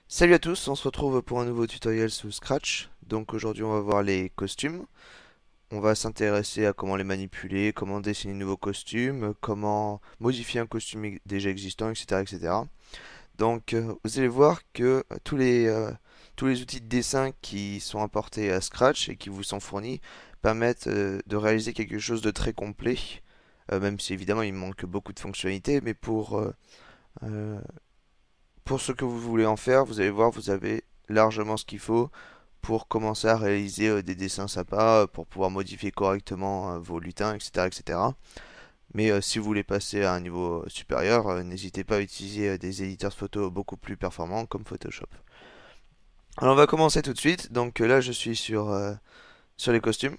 Salut à tous, on se retrouve pour un nouveau tutoriel sous Scratch. Donc aujourd'hui on va voir les costumes. On va s'intéresser à comment les manipuler, comment dessiner de nouveaux costumes, comment modifier un costume déjà existant, etc. etc. Donc vous allez voir que tous les outils de dessin qui sont apportés à Scratch et qui vous sont fournis permettent de réaliser quelque chose de très complet. Même si évidemment il manque beaucoup de fonctionnalités, mais euh, pour ce que vous voulez en faire, vous allez voir, vous avez largement ce qu'il faut pour commencer à réaliser des dessins sympas, pour pouvoir modifier correctement vos lutins, etc., etc. Mais si vous voulez passer à un niveau supérieur, n'hésitez pas à utiliser des éditeurs de photos beaucoup plus performants comme Photoshop. Alors on va commencer tout de suite. Donc là je suis sur les costumes.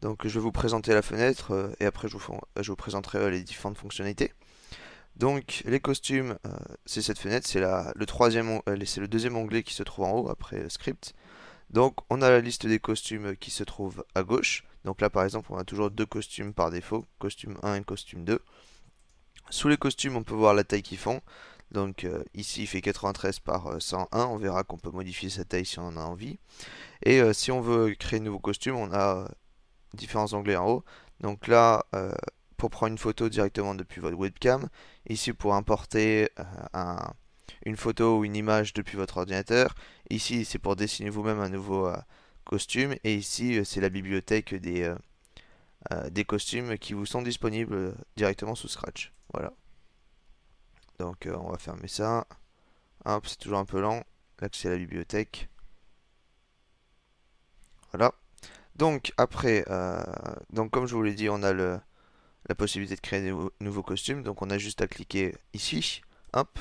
Donc je vais vous présenter la fenêtre et après je vous présenterai les différentes fonctionnalités. Donc les costumes, c'est cette fenêtre, c'est le deuxième onglet qui se trouve en haut après Script. Donc on a la liste des costumes qui se trouve à gauche. Donc là par exemple on a toujours deux costumes par défaut, costume 1 et costume 2. Sous les costumes on peut voir la taille qu'ils font. Donc ici il fait 93 par 101, on verra qu'on peut modifier sa taille si on en a envie. Et si on veut créer de nouveaux costumes, on a différents onglets en haut. Donc là, pour prendre une photo directement depuis votre webcam. Ici pour importer une photo ou une image depuis votre ordinateur. Ici c'est pour dessiner vous-même un nouveau costume. Et ici c'est la bibliothèque des costumes qui vous sont disponibles directement sous Scratch. Voilà. Donc on va fermer ça. Hop, c'est toujours un peu lent. L'accès à la bibliothèque. Voilà. Donc après, donc comme je vous l'ai dit, on a la possibilité de créer des nouveaux costumes. Donc on a juste à cliquer ici. Hop.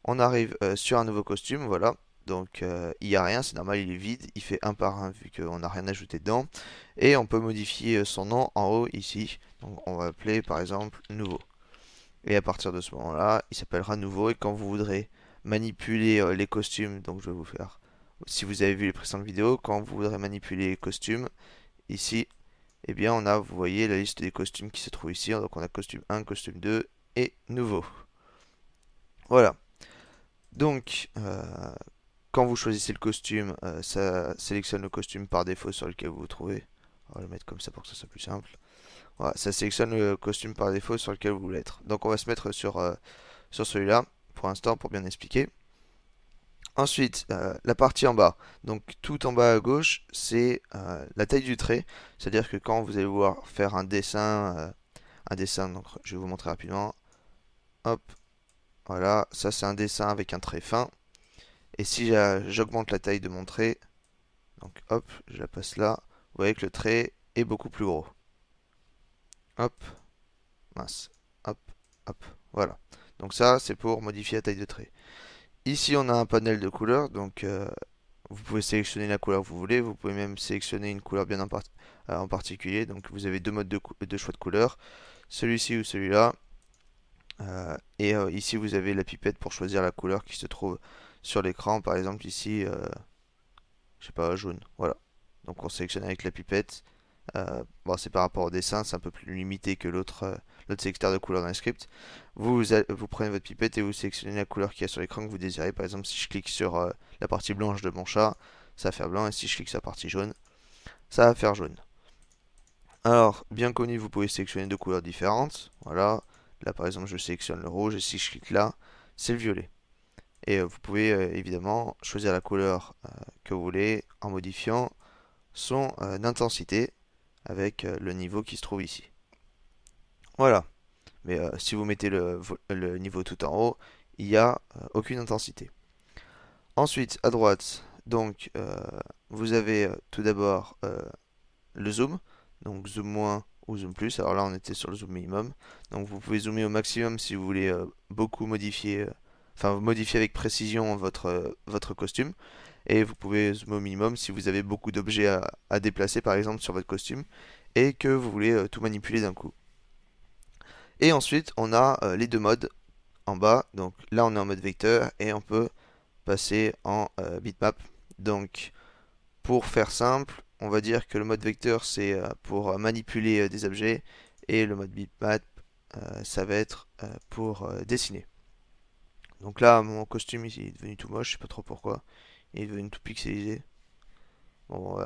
On arrive sur un nouveau costume. Voilà. Donc il n'y a rien, c'est normal, il est vide. Il fait un par un vu qu'on n'a rien ajouté dedans. Et on peut modifier son nom en haut ici. Donc on va appeler par exemple nouveau. Et à partir de ce moment-là, il s'appellera nouveau. Et quand vous voudrez manipuler les costumes, donc je vais vous faire. Si vous avez vu les précédentes vidéos, quand vous voudrez manipuler les costumes, ici, eh bien on a, vous voyez, la liste des costumes qui se trouve ici. Donc on a costume 1, costume 2 et nouveau. Voilà. Donc, quand vous choisissez le costume, ça sélectionne le costume par défaut sur lequel vous vous trouvez. On va le mettre comme ça pour que ça soit plus simple. Voilà, ça sélectionne le costume par défaut sur lequel vous voulez être. Donc on va se mettre sur celui-là pour l'instant pour bien expliquer. Ensuite, la partie en bas. Donc tout en bas à gauche, c'est la taille du trait. C'est-à-dire que quand vous allez vouloir faire un dessin, donc je vais vous montrer rapidement. Hop, voilà, ça c'est un dessin avec un trait fin. Et si j'augmente la taille de mon trait, donc hop, je la passe là, vous voyez que le trait est beaucoup plus gros. Hop, mince, hop, hop, voilà. Donc ça, c'est pour modifier la taille de trait. Ici, on a un panel de couleurs, donc vous pouvez sélectionner la couleur que vous voulez. Vous pouvez même sélectionner une couleur bien en particulier. Donc vous avez deux modes de choix de couleurs, celui-ci ou celui-là. Et ici, vous avez la pipette pour choisir la couleur qui se trouve sur l'écran. Par exemple, ici, je sais pas, jaune. Voilà. Donc on sélectionne avec la pipette. Bon, c'est par rapport au dessin, c'est un peu plus limité que l'autre sélecteur de couleurs dans le script. Vous prenez votre pipette et vous sélectionnez la couleur qu'il y a sur l'écran que vous désirez. Par exemple, si je clique sur la partie blanche de mon chat, ça va faire blanc. Et si je clique sur la partie jaune, ça va faire jaune. Alors, bien connu, vous pouvez sélectionner deux couleurs différentes. Voilà. Là, par exemple, je sélectionne le rouge et si je clique là, c'est le violet. Et vous pouvez évidemment choisir la couleur que vous voulez en modifiant son intensité avec le niveau qui se trouve ici. Voilà. Mais si vous mettez le niveau tout en haut, il n'y a aucune intensité. Ensuite, à droite, donc vous avez tout d'abord le zoom, donc zoom moins ou zoom plus. Alors là, on était sur le zoom minimum. Donc vous pouvez zoomer au maximum si vous voulez beaucoup modifier, enfin modifier avec précision votre costume. Et vous pouvez zoomer au minimum si vous avez beaucoup d'objets à déplacer, par exemple, sur votre costume, et que vous voulez tout manipuler d'un coup. Et ensuite, on a les deux modes en bas. Donc là, on est en mode vecteur et on peut passer en bitmap. Donc, pour faire simple, on va dire que le mode vecteur, c'est pour manipuler des objets et le mode bitmap, ça va être pour dessiner. Donc là, mon costume il est devenu tout moche, je sais pas trop pourquoi. Il est devenu tout pixelisé. Bon,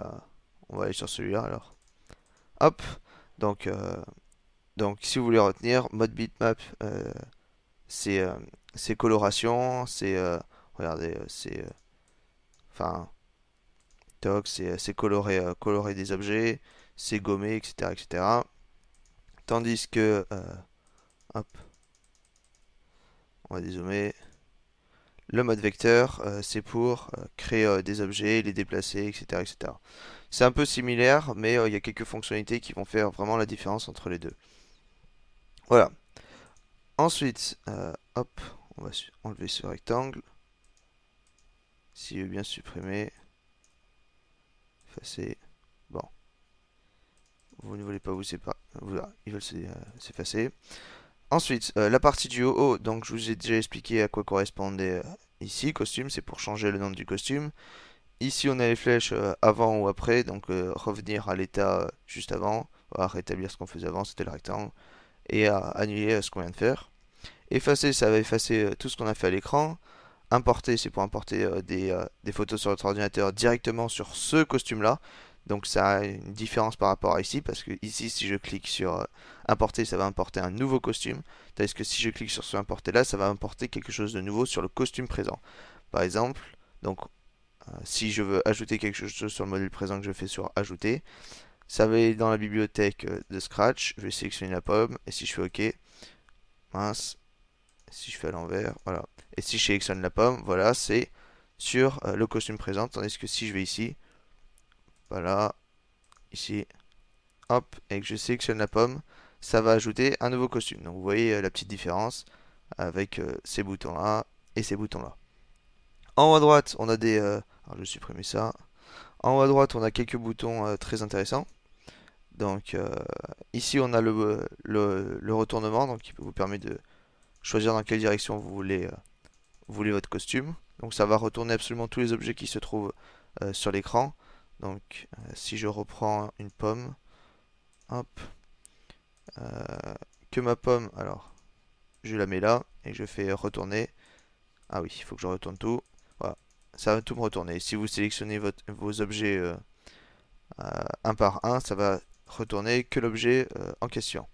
on va aller sur celui-là alors. Hop. Donc, donc si vous voulez retenir, mode bitmap, c'est c'est coloration, c'est regardez, c'est enfin toc, c'est colorer colorer des objets, c'est gommer, etc., etc. Tandis que hop, on va dézoomer. Le mode vecteur, c'est pour créer des objets, les déplacer, etc., etc. C'est un peu similaire, mais il y a quelques fonctionnalités qui vont faire vraiment la différence entre les deux. Voilà. Ensuite, hop, on va enlever ce rectangle. S'il veut bien supprimer, effacer. Bon, vous ne voulez pas vous séparer. Voilà, ils veulent s'effacer. Ensuite, la partie du haut, donc je vous ai déjà expliqué à quoi correspondait ici. Costume, c'est pour changer le nom du costume. Ici, on a les flèches avant ou après, donc revenir à l'état juste avant, voilà, rétablir ce qu'on faisait avant, c'était le rectangle, et annuler ce qu'on vient de faire. Effacer, ça va effacer tout ce qu'on a fait à l'écran. Importer, c'est pour importer des photos sur votre ordinateur directement sur ce costume-là. Donc ça a une différence par rapport à ici, parce que ici, si je clique sur importer, ça va importer un nouveau costume, tandis que si je clique sur ce importer là, ça va importer quelque chose de nouveau sur le costume présent. Par exemple, donc si je veux ajouter quelque chose sur le modèle présent que je fais sur ajouter, ça va aller dans la bibliothèque de Scratch, je vais sélectionner la pomme, et si je fais OK, mince, si je fais à l'envers, voilà. Et si je sélectionne la pomme, voilà, c'est sur le costume présent, tandis que si je vais ici, voilà, ici, hop, et que je sélectionne la pomme, ça va ajouter un nouveau costume. Donc vous voyez la petite différence avec ces boutons-là et ces boutons-là. En haut à droite, on a des... alors je vais supprimer ça. En haut à droite, on a quelques boutons très intéressants. Donc ici, on a le retournement, donc qui vous permet de choisir dans quelle direction vous voulez votre costume. Donc ça va retourner absolument tous les objets qui se trouvent sur l'écran. Donc si je reprends une pomme, hop, que ma pomme, alors je la mets là et je fais retourner. Ah oui, il faut que je retourne tout. Voilà, ça va tout me retourner. Si vous sélectionnez vos objets un par un, ça va retourner que l'objet en question.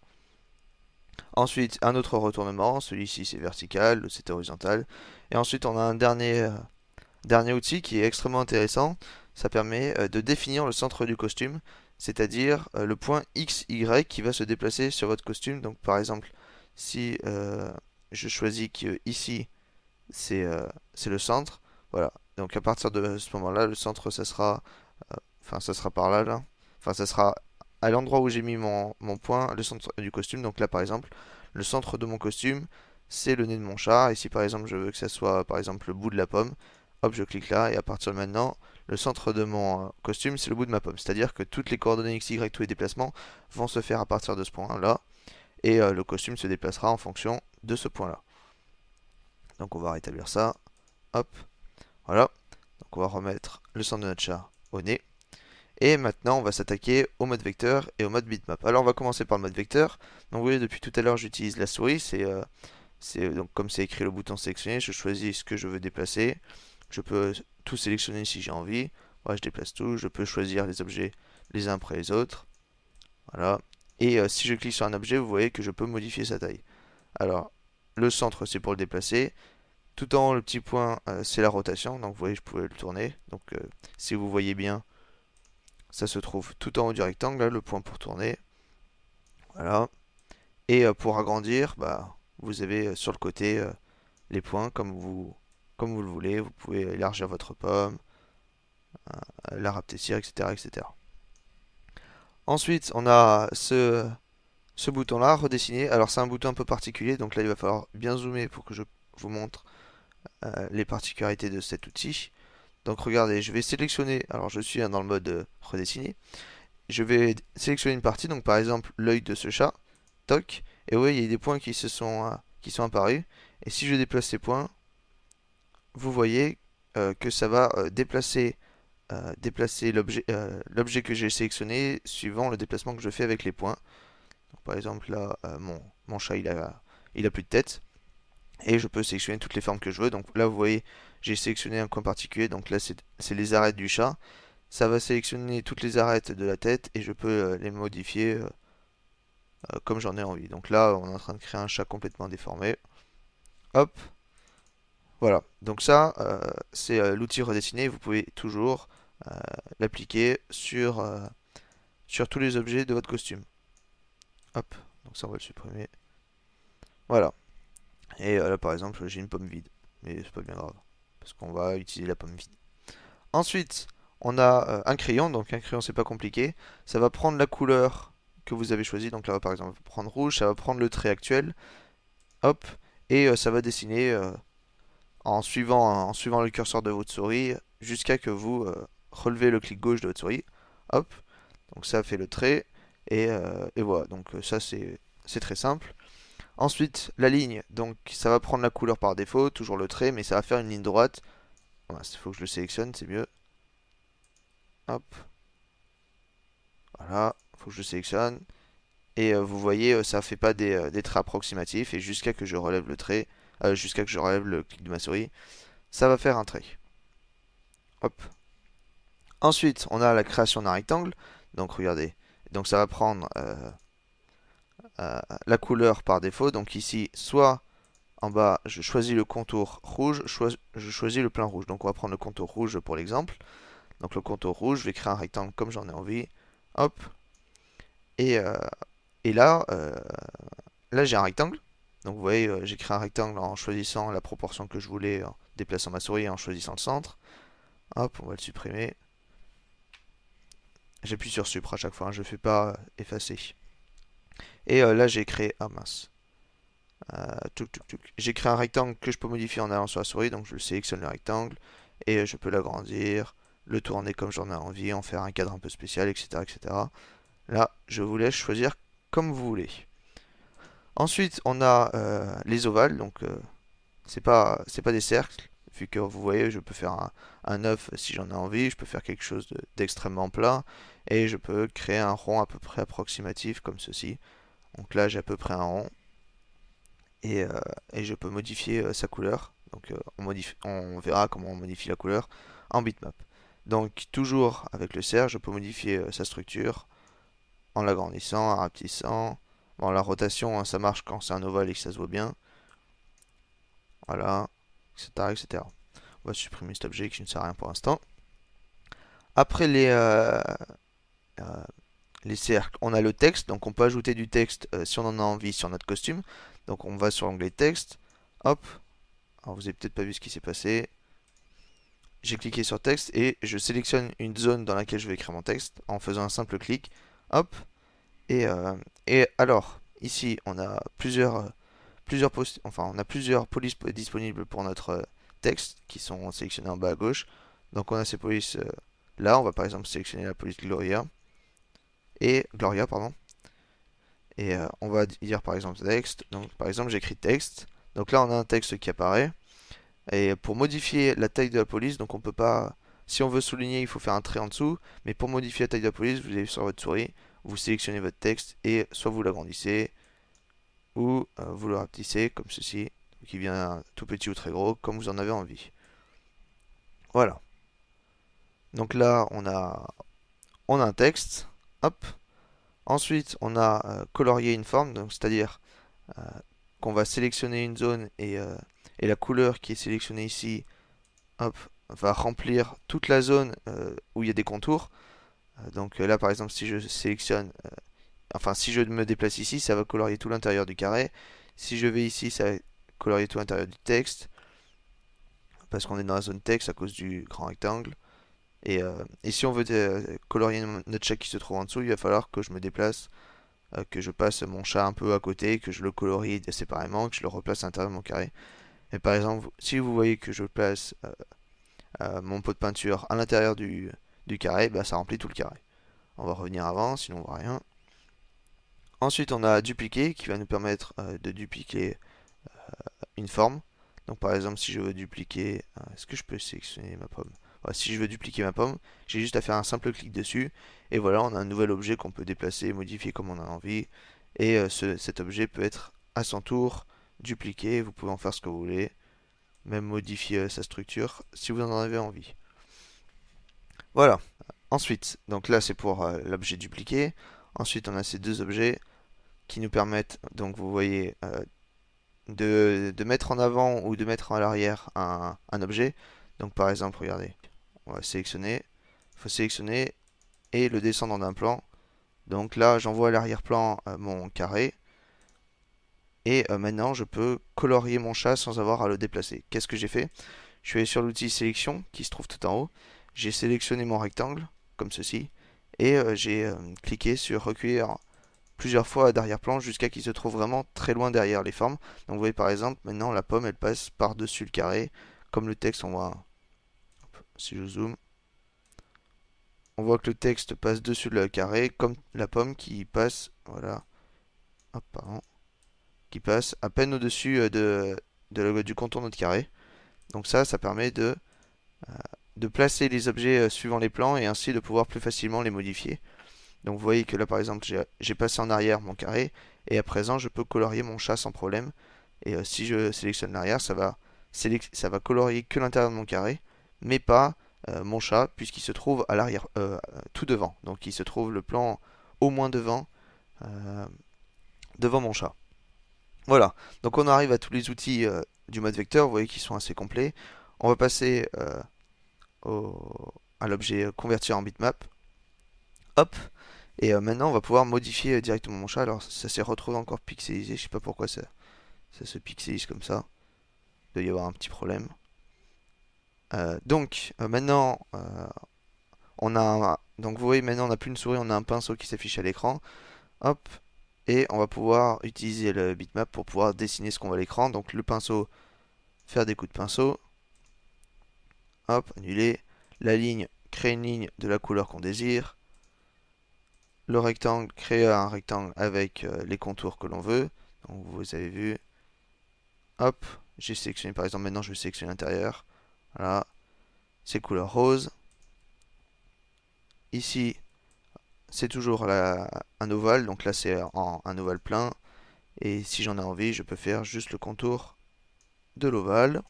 Ensuite, un autre retournement, celui-ci c'est vertical, l'autre c'est horizontal. Et ensuite, on a un dernier outil qui est extrêmement intéressant. Ça permet de définir le centre du costume, c'est-à-dire le point X, Y qui va se déplacer sur votre costume. Donc par exemple, si je choisis que ici c'est le centre, voilà. Donc à partir de ce moment-là, le centre enfin ça sera par là, là. Enfin ça sera à l'endroit où j'ai mis mon point, le centre du costume. Donc là par exemple, le centre de mon costume, c'est le nez de mon chat. Et si par exemple je veux que ça soit par exemple le bout de la pomme, hop je clique là et à partir de maintenant, le centre de mon costume, c'est le bout de ma pomme. C'est-à-dire que toutes les coordonnées x, y, tous les déplacements vont se faire à partir de ce point-là. Et le costume se déplacera en fonction de ce point-là. Donc on va rétablir ça. Hop, voilà. Donc on va remettre le centre de notre chat au nez. Et maintenant on va s'attaquer au mode vecteur et au mode bitmap. Alors on va commencer par le mode vecteur. Donc vous voyez depuis tout à l'heure j'utilise la souris. Donc comme c'est écrit le bouton sélectionner, je choisis ce que je veux déplacer. Je peux tout sélectionner si j'ai envie. Voilà, je déplace tout. Je peux choisir les objets les uns après les autres. Voilà. Et si je clique sur un objet, vous voyez que je peux modifier sa taille. Alors le centre c'est pour le déplacer. Tout en haut, le petit point, c'est la rotation. Donc vous voyez, je pouvais le tourner. Donc si vous voyez bien, ça se trouve tout en haut du rectangle, là, le point pour tourner. Voilà. Et pour agrandir, bah, vous avez sur le côté les points comme vous le voulez. Vous pouvez élargir votre pomme, la rapetisser, etc., etc. Ensuite, on a ce bouton-là, redessiner. Alors c'est un bouton un peu particulier, donc là il va falloir bien zoomer pour que je vous montre les particularités de cet outil. Donc regardez, je vais sélectionner, alors je suis dans le mode redessiner, je vais sélectionner une partie, donc par exemple l'œil de ce chat, toc, et vous voyez il y a des points qui sont apparus, et si je déplace ces points, vous voyez que ça va déplacer l'objet que j'ai sélectionné suivant le déplacement que je fais avec les points. Donc, par exemple là, mon chat il a plus de tête, Et je peux sélectionner toutes les formes que je veux. Donc là, vous voyez, j'ai sélectionné un coin particulier. Donc là, c'est les arêtes du chat. Ça va sélectionner toutes les arêtes de la tête et je peux les modifier comme j'en ai envie. Donc là, on est en train de créer un chat complètement déformé. Hop, voilà. Donc ça, c'est l'outil redessiner. Vous pouvez toujours l'appliquer sur tous les objets de votre costume. Hop, donc ça, on va le supprimer. Voilà. Et là, par exemple, j'ai une pomme vide. Mais c'est pas bien grave. Parce qu'on va utiliser la pomme vide. Ensuite, on a un crayon. Donc un crayon, c'est pas compliqué. Ça va prendre la couleur que vous avez choisie. Donc là, par exemple, prendre rouge. Ça va prendre le trait actuel. Hop. Et ça va dessiner en suivant le curseur de votre souris jusqu'à que vous relevez le clic gauche de votre souris. Hop. Donc ça fait le trait. Et voilà. Donc ça, c'est très simple. Ensuite, la ligne, donc ça va prendre la couleur par défaut, toujours le trait, mais ça va faire une ligne droite. Il faut que je le sélectionne, c'est mieux. Hop, voilà, il faut que je le sélectionne. Et vous voyez, ça fait pas des traits approximatifs, et jusqu'à que je relève le trait, jusqu'à que je relève le clic de ma souris, ça va faire un trait. Hop. Ensuite, on a la création d'un rectangle. Donc regardez, donc ça va prendre la couleur par défaut. Donc ici, soit en bas, je choisis le contour rouge, je choisis le plein rouge. Donc on va prendre le contour rouge pour l'exemple. Donc le contour rouge, je vais créer un rectangle comme j'en ai envie. Hop. Et, euh, et là j'ai un rectangle. Donc vous voyez, j'ai créé un rectangle en choisissant la proportion que je voulais, en déplaçant ma souris et en choisissant le centre. Hop, on va le supprimer. J'appuie sur Supr à chaque fois, hein, je ne fais pas effacer. Et là j'ai créé... Ah mince. J'ai créé un rectangle que je peux modifier en allant sur la souris. Donc je sélectionne le rectangle. Et je peux l'agrandir, le tourner comme j'en ai envie, en faire un cadre un peu spécial, etc., etc. Là, je vous laisse choisir comme vous voulez. Ensuite, on a les ovales, donc c'est pas des cercles, vu que vous voyez, je peux faire un œuf si j'en ai envie, je peux faire quelque chose d'extrêmement plat, et je peux créer un rond à peu près approximatif comme ceci. Donc là, j'ai à peu près un rond, et, euh, et je peux modifier sa couleur. Donc on verra comment on modifie la couleur en bitmap. Donc toujours avec le cercle, je peux modifier sa structure en l'agrandissant, en rapetissant. Bon, la rotation, hein, ça marche quand c'est un ovale et que ça se voit bien. Voilà, etc., etc. On va supprimer cet objet qui ne sert à rien pour l'instant. Après euh, les cercles, on a le texte. Donc on peut ajouter du texte si on en a envie sur notre costume. Donc on va sur l'onglet texte. Hop. Alors vous avez peut-être pas vu ce qui s'est passé. J'ai cliqué sur texte et je sélectionne une zone dans laquelle je vais écrire mon texte en faisant un simple clic. Hop. Et, euh, et alors, ici, on a plusieurs polices disponibles pour notre texte qui sont sélectionnés en bas à gauche. Donc on a ces polices là. On va par exemple sélectionner la police Gloria, pardon. Et on va dire par exemple texte. Donc par exemple j'écris texte. Donc là on a un texte qui apparaît. Et pour modifier la taille de la police, donc on peut pas. Si on veut souligner, il faut faire un trait en dessous. Mais pour modifier la taille de la police, vous allez sur votre souris, vous sélectionnez votre texte et soit vous l'agrandissez ou vous le rapetissez comme ceci, qui vient tout petit ou très gros, comme vous en avez envie. Voilà. Donc là, on a un texte. Hop. Ensuite, on a colorié une forme, donc c'est-à-dire euh, qu'on va sélectionner une zone et la couleur qui est sélectionnée ici, hop, va remplir toute la zone où il y a des contours. Donc là, par exemple, si je sélectionne, enfin, si je me déplace ici, ça va colorier tout l'intérieur du carré. Si je vais ici, ça va colorier tout l'intérieur du texte, parce qu'on est dans la zone texte à cause du grand rectangle. Et si on veut colorier notre chat qui se trouve en dessous, il va falloir que je me déplace, que je passe mon chat un peu à côté, que je le colorie séparément, que je le replace à l'intérieur de mon carré. Et par exemple, si vous voyez que je place mon pot de peinture à l'intérieur du carré, bah, ça remplit tout le carré. On va revenir avant, sinon on voit rien. Ensuite, on a dupliquer qui va nous permettre de dupliquer une forme. Donc par exemple, si je veux dupliquer, est-ce que je peux sélectionner ma pomme? Voilà, si je veux dupliquer ma pomme, j'ai juste à faire un simple clic dessus. Et voilà, on a un nouvel objet qu'on peut déplacer et modifier comme on a envie. Et cet objet peut être à son tour dupliquer, vous pouvez en faire ce que vous voulez, même modifier sa structure si vous en avez envie. Voilà. Ensuite, donc là c'est pour l'objet dupliqué. Ensuite on a ces deux objets qui nous permettent, donc vous voyez, de mettre en avant ou de mettre à l'arrière un objet. Donc par exemple, regardez, on va sélectionner, il faut sélectionner et le descendre d'un plan. Donc là j'envoie à l'arrière-plan mon carré. Et maintenant je peux colorier mon chat sans avoir à le déplacer. Qu'est-ce que j'ai fait? Je suis allé sur l'outil sélection qui se trouve tout en haut. J'ai sélectionné mon rectangle, comme ceci. Et j'ai cliqué sur recueillir plusieurs fois d'arrière-plan jusqu'à qu'il se trouve vraiment très loin derrière les formes. Donc vous voyez par exemple, maintenant la pomme elle passe par-dessus le carré. Comme le texte, on voit, si je zoome, on voit que le texte passe dessus le carré, comme la pomme qui passe, voilà, hop, pardon, qui passe à peine au-dessus du contour de notre carré. Donc ça permet de placer les objets suivant les plans et ainsi de pouvoir plus facilement les modifier. Donc vous voyez que là par exemple j'ai passé en arrière mon carré et à présent je peux colorier mon chat sans problème. Et si je sélectionne l'arrière, ça va colorier que l'intérieur de mon carré, mais pas mon chat puisqu'il se trouve à l'arrière, tout devant. Donc il se trouve le plan au moins euh, devant mon chat. Voilà, donc on arrive à tous les outils du mode vecteur, vous voyez qu'ils sont assez complets. On va passer à l'objet convertir en bitmap. Hop, et maintenant on va pouvoir modifier directement mon chat. Alors ça s'est retrouvé encore pixelisé, je sais pas pourquoi ça se pixelise comme ça. Il doit y avoir un petit problème. Maintenant donc vous voyez maintenant on n'a plus une souris, on a un pinceau qui s'affiche à l'écran. Hop, et on va pouvoir utiliser le bitmap pour pouvoir dessiner ce qu'on voit à l'écran. Donc le pinceau, faire des coups de pinceau. Hop, annuler. La ligne, créer une ligne de la couleur qu'on désire. Le rectangle, créer un rectangle avec les contours que l'on veut. Donc vous avez vu. Hop, j'ai sélectionné par exemple, maintenant je vais sélectionner l'intérieur. Voilà, c'est couleur rose. Ici, c'est toujours un ovale, donc là c'est un ovale plein. Et si j'en ai envie, je peux faire juste le contour de l'ovale.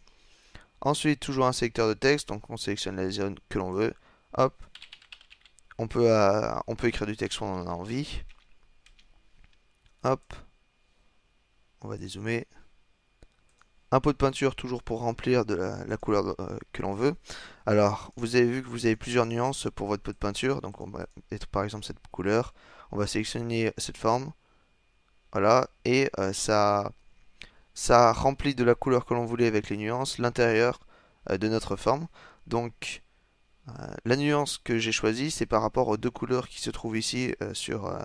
Ensuite, toujours un sélecteur de texte, donc on sélectionne la zone que l'on veut. Hop, on peut écrire du texte quand on en a envie. Hop, on va dézoomer. Un pot de peinture toujours pour remplir de la couleur que l'on veut. Alors, vous avez vu que vous avez plusieurs nuances pour votre pot de peinture. Donc, on va mettre par exemple cette couleur. On va sélectionner cette forme. Voilà, et ça remplit de la couleur que l'on voulait avec les nuances l'intérieur de notre forme. Donc, la nuance que j'ai choisie, c'est par rapport aux deux couleurs qui se trouvent ici sur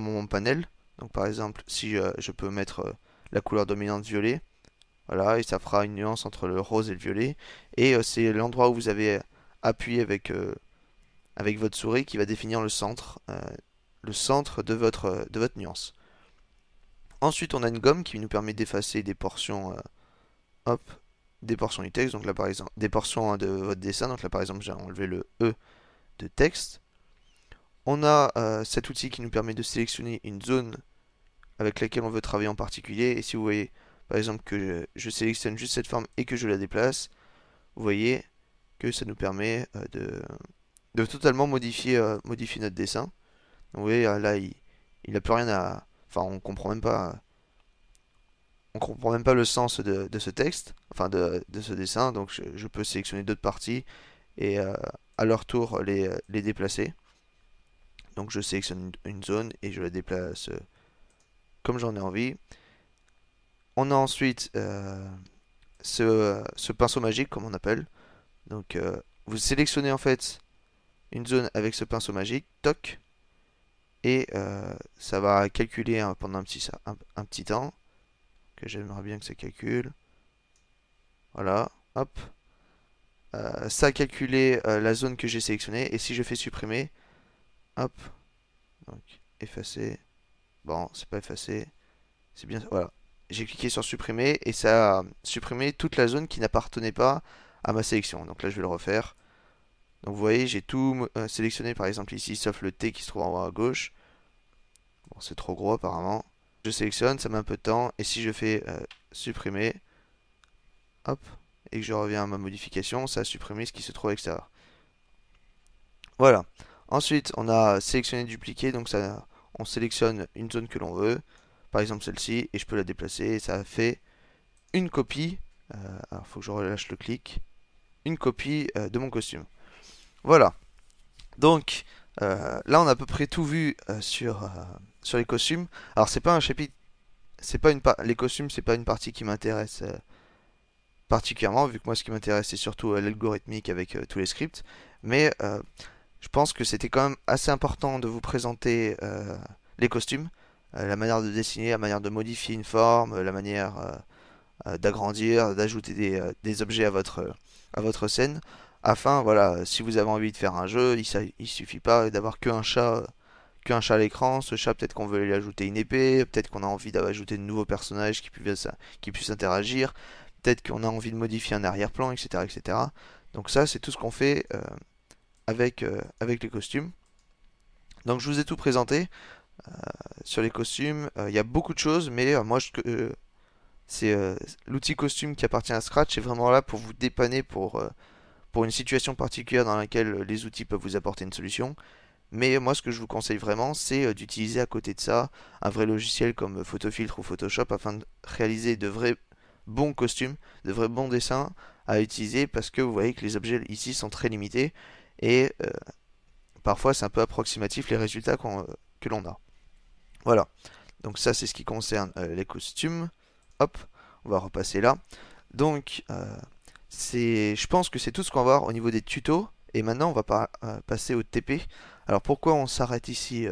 mon panel. Donc par exemple, si je peux mettre la couleur dominante violet, voilà, et ça fera une nuance entre le rose et le violet. Et c'est l'endroit où vous avez appuyé avec votre souris qui va définir le centre de votre nuance. Ensuite, on a une gomme qui nous permet d'effacer des portions, hop, des portions du texte. Donc là, par exemple, des portions de votre dessin. Donc là, par exemple, j'ai enlevé le E de texte. On a cet outil qui nous permet de sélectionner une zone avec laquelle on veut travailler en particulier. Et si vous voyez, par exemple, que je sélectionne juste cette forme et que je la déplace, vous voyez que ça nous permet de totalement modifier notre dessin. Donc, vous voyez, là, il n'a plus rien à... Enfin, on comprend même pas le sens de ce texte, enfin de ce dessin. Donc, je peux sélectionner d'autres parties et à leur tour les déplacer. Donc, je sélectionne une zone et je la déplace comme j'en ai envie. On a ensuite ce pinceau magique, comme on appelle. Donc, vous sélectionnez en fait une zone avec ce pinceau magique, toc, et ça va calculer pendant un petit temps, que j'aimerais bien que ça calcule. Voilà, hop. Ça a calculé la zone que j'ai sélectionnée, et si je fais supprimer, hop, donc effacer. Bon, c'est pas effacé, c'est bien, voilà. J'ai cliqué sur supprimer et ça a supprimé toute la zone qui n'appartenait pas à ma sélection. Donc là, je vais le refaire. Donc vous voyez, j'ai tout sélectionné par exemple ici, sauf le T qui se trouve en haut à gauche. Bon, c'est trop gros apparemment. Je sélectionne, ça met un peu de temps, et si je fais supprimer, hop, et que je reviens à ma modification, ça a supprimé ce qui se trouve à l'extérieur. Voilà. Ensuite, on a sélectionné dupliquer, donc ça, on sélectionne une zone que l'on veut, par exemple celle-ci, et je peux la déplacer, et ça fait une copie, alors il faut que je relâche le clic, une copie de mon costume. Voilà. Donc, là, on a à peu près tout vu sur les costumes. Alors, c'est pas un chapitre, c'est pas les costumes, c'est pas une partie qui m'intéresse particulièrement, vu que moi, ce qui m'intéresse, c'est surtout l'algorithmique avec tous les scripts. Mais je pense que c'était quand même assez important de vous présenter les costumes, la manière de dessiner, la manière de modifier une forme, la manière d'agrandir, d'ajouter des objets à votre scène, afin, voilà, si vous avez envie de faire un jeu, il suffit pas d'avoir qu'un chat à l'écran. Ce chat, peut-être qu'on veut lui ajouter une épée, peut-être qu'on a envie d'ajouter de nouveaux personnages qui puissent interagir, peut-être qu'on a envie de modifier un arrière-plan, etc., etc. Donc ça, c'est tout ce qu'on fait avec les costumes. Donc je vous ai tout présenté sur les costumes. Il y a beaucoup de choses, mais moi, c'est l'outil costume qui appartient à Scratch est vraiment là pour vous dépanner pour une situation particulière dans laquelle les outils peuvent vous apporter une solution. Mais moi, ce que je vous conseille vraiment, c'est d'utiliser à côté de ça un vrai logiciel comme Photofiltre ou Photoshop afin de réaliser de vrais bons costumes, de vrais bons dessins à utiliser parce que vous voyez que les objets ici sont très limités et parfois c'est un peu approximatif les résultats que l'on a. Voilà, donc ça c'est ce qui concerne les costumes. Hop, on va repasser là. Donc, je pense que c'est tout ce qu'on va voir au niveau des tutos. Et maintenant, on va passer au TP. Alors, pourquoi on s'arrête ici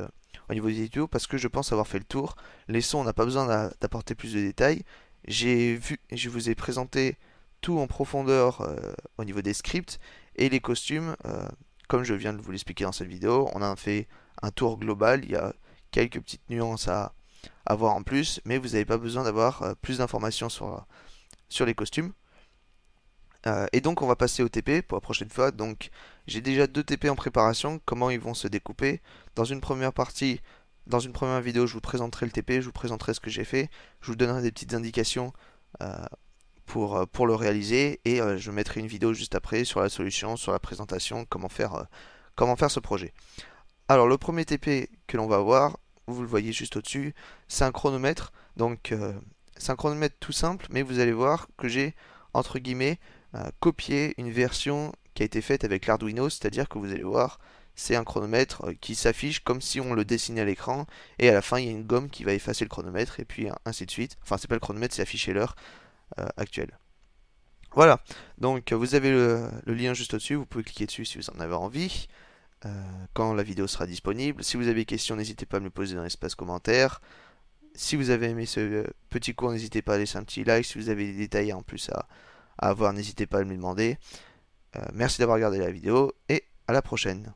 au niveau des tutos? Parce que je pense avoir fait le tour. Les sons, on n'a pas besoin d'apporter plus de détails. Je vous ai présenté tout en profondeur au niveau des scripts. Et les costumes, comme je viens de vous l'expliquer dans cette vidéo, on a fait un tour global. Il y a quelques petites nuances à voir en plus, mais vous n'avez pas besoin d'avoir plus d'informations sur les costumes. Et donc on va passer au TP pour la prochaine fois. Donc j'ai déjà 2 TP en préparation, comment ils vont se découper. Dans une première partie, dans une première vidéo, je vous présenterai le TP, je vous présenterai ce que j'ai fait, je vous donnerai des petites indications pour le réaliser, et je mettrai une vidéo juste après sur la solution, sur la présentation, comment faire ce projet. Alors le premier TP que l'on va voir, vous le voyez juste au-dessus, c'est un chronomètre. Donc c'est un chronomètre tout simple, mais vous allez voir que j'ai, entre guillemets, copié une version qui a été faite avec l'Arduino, c'est-à-dire que vous allez voir, c'est un chronomètre qui s'affiche comme si on le dessinait à l'écran, et à la fin il y a une gomme qui va effacer le chronomètre, et puis ainsi de suite. Enfin c'est pas le chronomètre, c'est afficher l'heure actuelle. Voilà, donc vous avez le lien juste au-dessus, vous pouvez cliquer dessus si vous en avez envie. Quand la vidéo sera disponible. Si vous avez des questions, n'hésitez pas à me les poser dans l'espace commentaire. Si vous avez aimé ce petit cours, n'hésitez pas à laisser un petit like. Si vous avez des détails en plus à avoir, n'hésitez pas à me les demander. Merci d'avoir regardé la vidéo et à la prochaine.